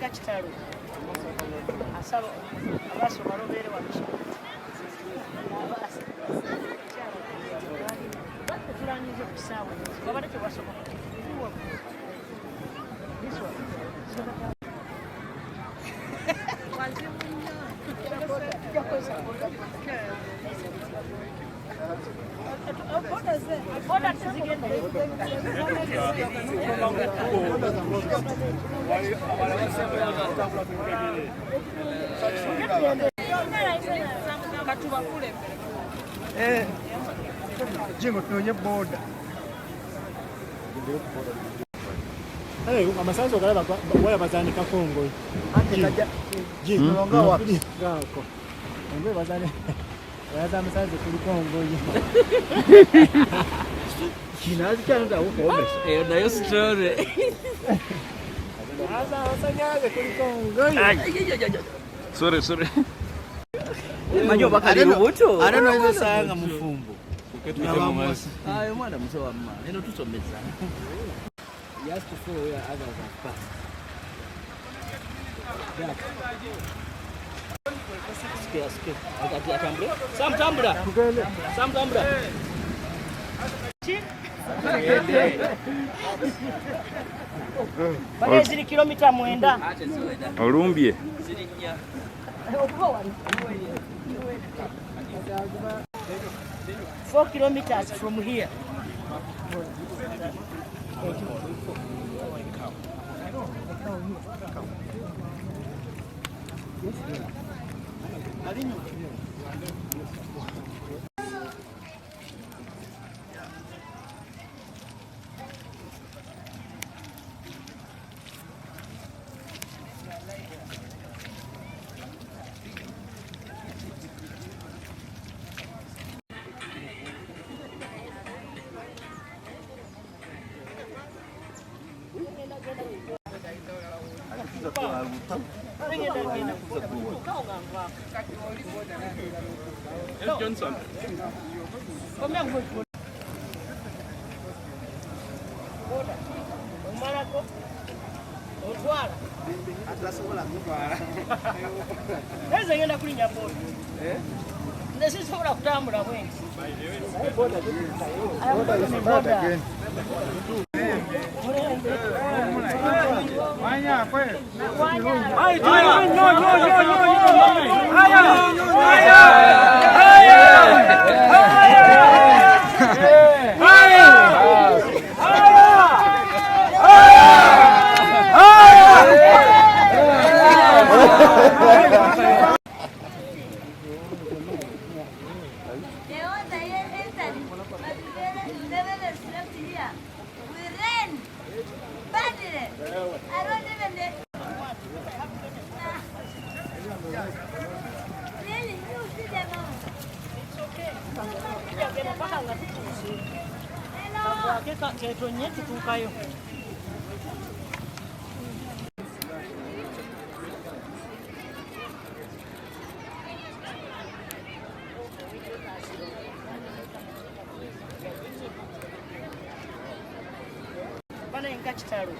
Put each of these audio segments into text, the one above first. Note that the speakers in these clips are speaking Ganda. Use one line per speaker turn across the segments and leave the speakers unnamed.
kitalo asaba abasoma lobeere wano tulanyize ku ssaawa babadde tebasoma
Jingo tunonye boda.
Amasanzo galaba waya bazandika kongo.
Ate kaja jingo nga wapi?
Gako. Ngwe bazane. Wayaza amasanzo kuli kongo.
Kinazi cyangwa ukomesha.
Nayo story.
Aza wasanyaze kuli kongo.
Sorry. Manyo bakali rubuto.
Anaweza sanga mufumbo.
Ayo mwana mzee wa mama. Neno tusomeza.
You have to follow where others have passed.
Sikia. Wakati atambule. Sam tambula.
bale ziri kilomita 9
Olumbye.
4 kilometers from here.
Johnson.
Eze ngenda kulinya boda. Ndesi sobola kutambula bwenzi. Boda.
Manya kwe.
Ketonye tutuukayo. Bana enka kitalo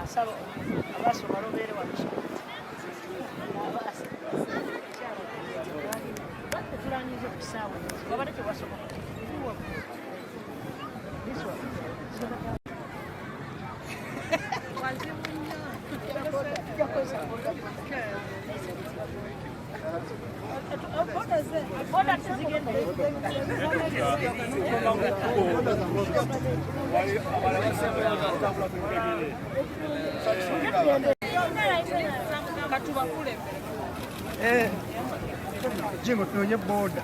asaba abasoma lobeere wano tulanyize ku ssaawa babadde tebasoma
Jingo tunonye boda.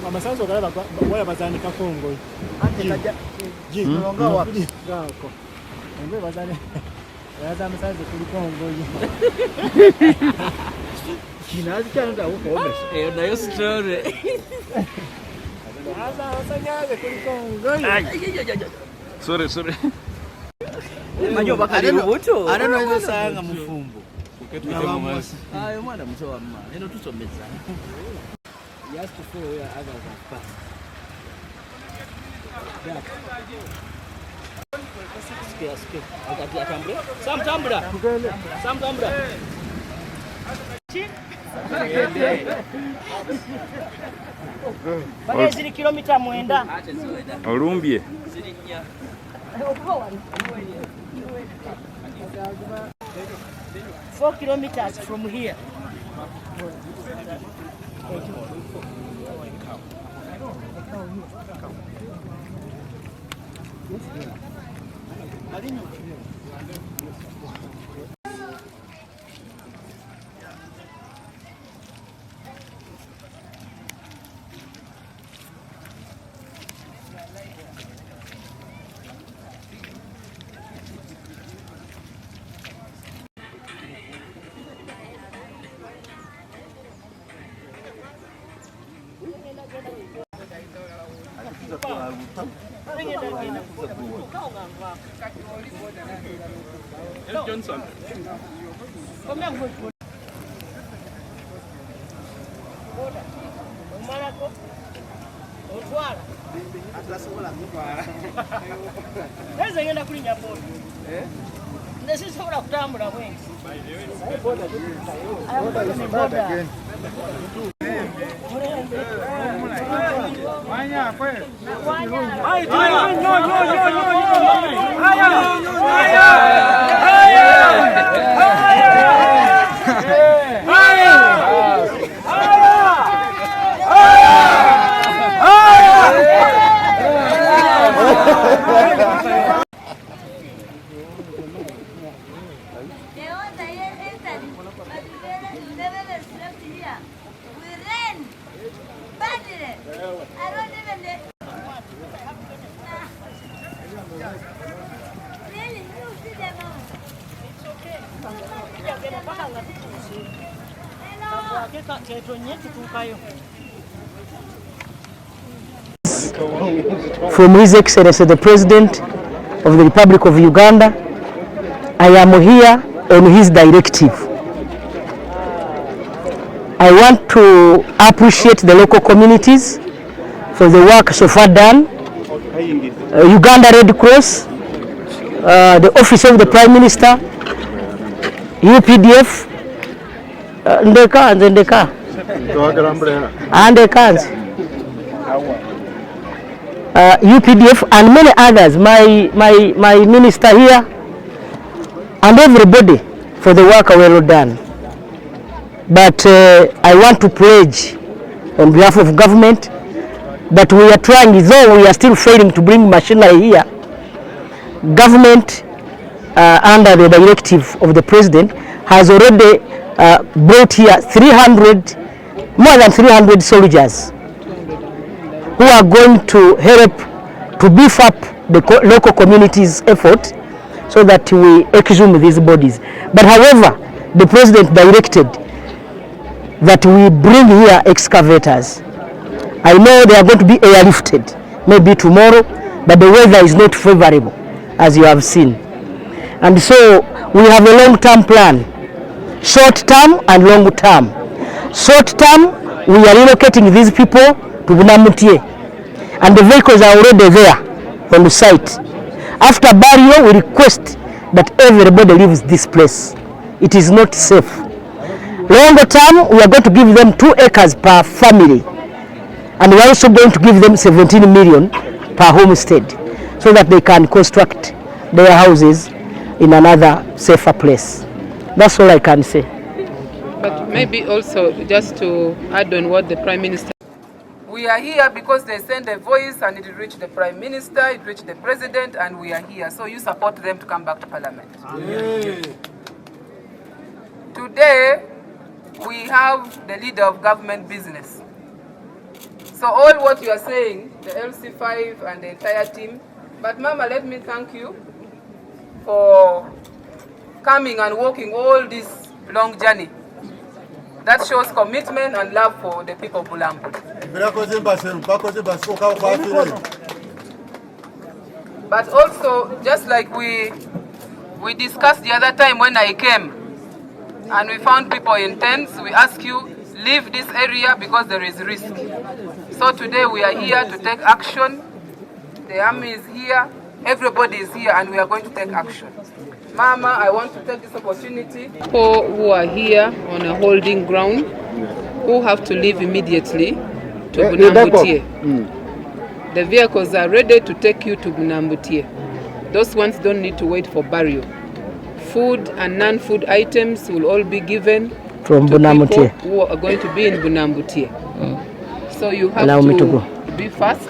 Amasanzo galaba waya bazandika kongo.
Ate kaja jingo nga wapi?
Gako. Ngwe bazane. Wayaza amasanzo kuli kongo.
Kinazi cyangwa ukomesha.
Nayo story.
Aza wasanyaze kuli kongo.
Sorry. Manyo bakali rubuto.
Anaweza sanga mufumbo.
Ayo mwana mzee wa mama. Neno tusomeza.
You have to follow where others have passed.
Bale ziri kilomita 9.
Olumbye.
4 kilometers from here.
Johnson.
Ngenda kulinya boda. Nesisobola kutambula bwenzi.
From His Excellency the President of the Republic of Uganda, I am here on his directive. I want to appreciate the local communities for the work so far done. Uganda Red Cross, the Office of the Prime Minister, UPDF, UPDF and many others, my minister here, and everybody for the work well done. But I want to pledge on behalf of government that we are trying, though we are still failing to bring machinery here. Government, under the directive of the President, has already brought here more than 300 soldiers who are going to help to beef up the local community's effort so that we exhume these bodies. But however, the President directed that we bring here excavators. I know they are going to be airlifted, maybe tomorrow, but the weather is not favorable, as you have seen. And so we have a long-term plan, short-term and long-term. Short-term, we are relocating these people to Bulambuli, and the vehicles are already there on the site. After burial, we request that everybody leaves this place. It is not safe. Longer term, we are going to give them 2 acres per family, and we are also going to give them 17 million per homestead so that they can construct their houses in another safer place. That's all I can say.
But maybe also just to add on what the Prime Minister. We are here because they sent a voice and it reached the Prime Minister, it reached the President, and we are here. So you support them to come back to Parliament. Yeah. Today, we have the leader of government business. So all what you are saying, the LC5 and the entire team, but Mama, let me thank you for coming and walking all this long journey. That shows commitment and love for the people of Bulambuli. But also, just like we discussed the other time when I came, and we found people in tents, we ask you, leave this area because there is risk. So today we are here to take action. The army is here, Everybody is here and we are going to take action. Mama, I want to take this opportunity. People who are here on a holding ground, who have to leave immediately to Bulambuli. The vehicles are ready to take you to Bulambuli. Those ones don't need to wait for burial. Food and non-food items will all be given
from Bulambuli
who are going to be in Bulambuli. So you have to be fast.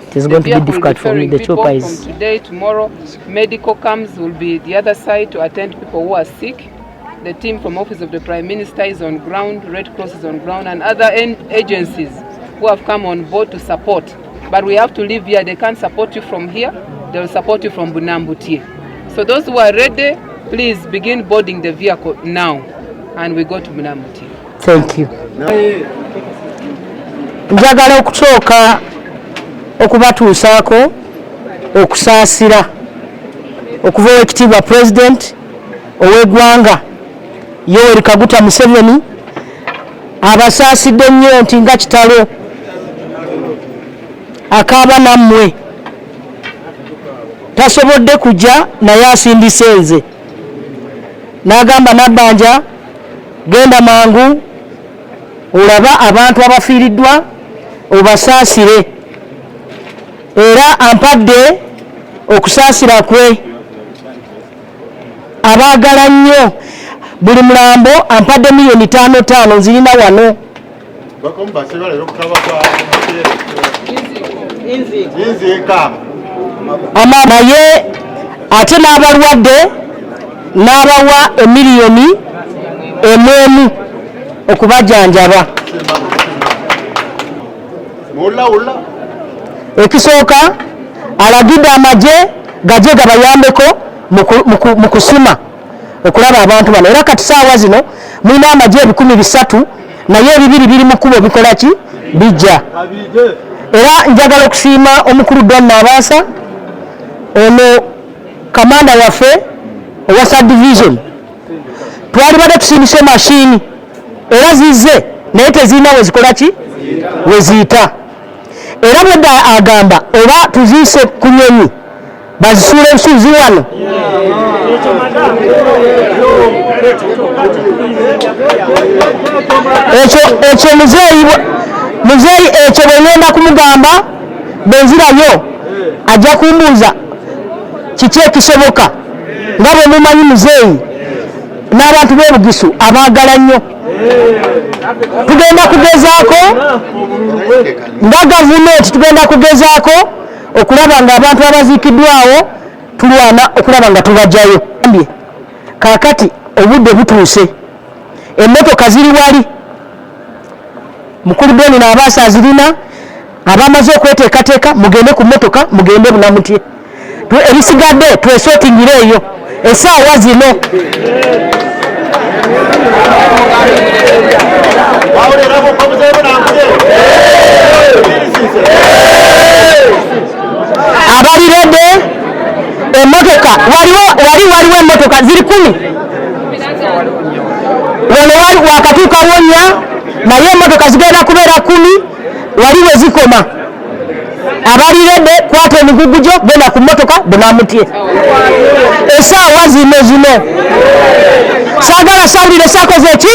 It is going to be difficult for me. The chopper is
from today, tomorrow. Medical comes will be the other side to attend people who are sick. The team from Office of the Prime Minister is on ground, Red Cross is on ground, and other agencies who have come on board to support. But we have to leave here. They can't support you from here. They will support you from Bulambuli. So those who are ready, please begin boarding the vehicle now, and we go to Bulambuli.
Thank you. Njagala okusoka okubatuusaako okusaasira okuva ow'ekitiibwa President ow'eggwanga Yoweri Kaguta Museveni abasaasidde nnyo nti nga kitalo akaaba nammwe tasobodde kujja naye asindise nze n'agamba Nabbanja genda mangu olaba abantu abafiiriddwa obasaasire era ampadde okusaasira kwe abaagala nnyo buli mulambo ampadde $5,000 nzirina wano naye ate n'abalwadde n'abawa $1,100,000 okubajjanjaba. Ekisooka alagidde amagye gajje gabayambeko mu kusima okulaba abantu bano era kati saawa zino mulina amagye 300 naye ebibiri biri mu kkubo bikola ki bijja. Era njagala okusiima omukulu Don Nabaasa ono kamanda waffe owa subdivision twali badde tusiimisa mashini era zizze naye tezirina wezikola ki weziyita era bwedda agamba oba tuziise ku nyonyi bazisuula ensuuzi wano ekyo muzeeyi ekyo bwengenda kumugamba bwenzirayo ajja kumbuuza kiki ekisoboka nga bwe mumanyi muzeeyi n'abantu b'ebugisu abaagala nnyo. Tugenda kugezaako nga gavumenti tugenda kugezaako okulaba nga abantu abaziikiddwawo tulwana okulaba nga tubajjayo. Kaakati obudde butuuse emmotoka ziri wali mukulu Beni Nabaasa azirina abamaze okweteekateeka mugende ku mmotoka mugende Bulambuli ebisigadde twesotingire eyo essaawa zino. Abalirede emmotoka waliwo emmotoka ziri 10 wano wakatuuka wonya naye emmotoka zigenda kubeera 10 waliwo zikoma. Abalirede kwata emigugu gyo genda ku mmotoka Bulambuli essaawa zino saagala sawulire saakoze eki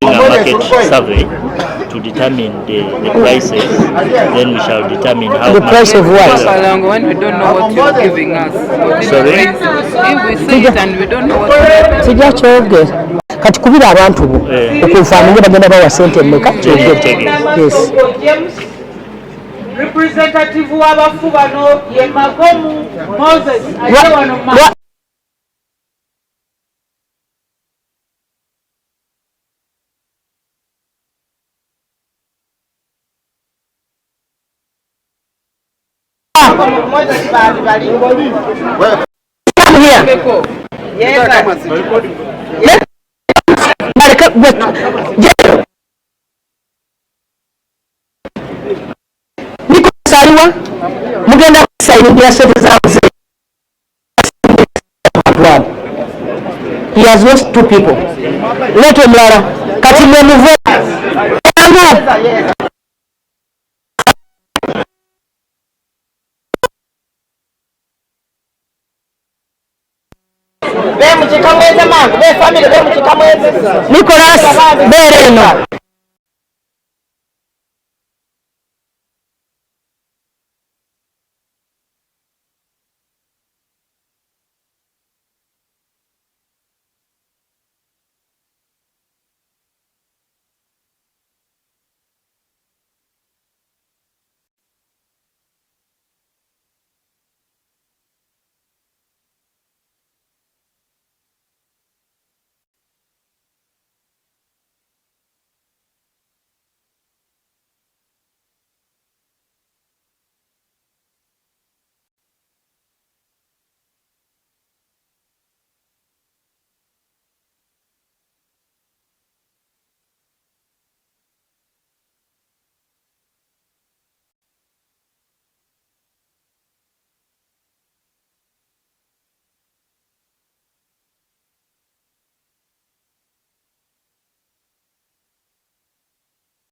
Market survey to determine the prices, then we shall determine how
The price of what?
When we don't know what you're giving us.
Sorry?
If we see it and we don't know what you're
Sijja kyogera kati kubira abantu bo okufaananya bagenda bawa sente mmeka kyogera. Yes.
Representative w'abafu bano ye Magomu Moses ate wano
mugenda kusaidia sente zangu. He has lost 2 people. Lete mlara kati mwemuvu Nicholas Bereno